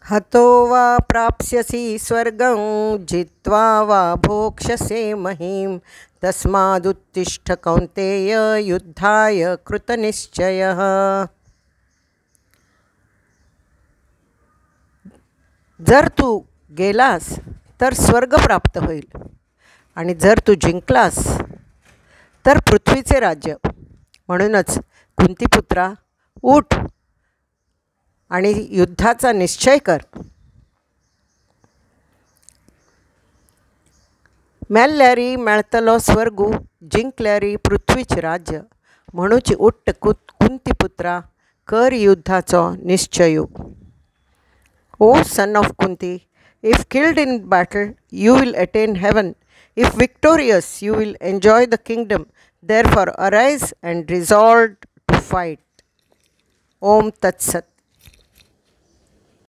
हतो वा प्राप्स्यसि स्वर्गं जित्वा वा भोक्ष्यसे महीं तस्मादुत्तिष्ठ कौन्तेय युद्धाय कृतनिश्चयः। जर तू गेलास तर स्वर्ग प्राप्त होईल आणि जर तू जिंकलास तर पृथ्वीचे राज्य। म्हणूनच कुंतीपुत्रा, उठ आणि युद्धाचा निश्चय कर। मेल्ल्यारी मेळतलो स्वर्गू, जिंकल्यारी पृथ्वीचे राज्य। म्हणूची उठ कुंतीपुत्रा, कर युद्धाचो निश्चयू। O son of Kunti, if killed in battle, you will attain heaven. If victorious, you will enjoy the kingdom. Therefore arise and resolve to fight. Om Tat Sat.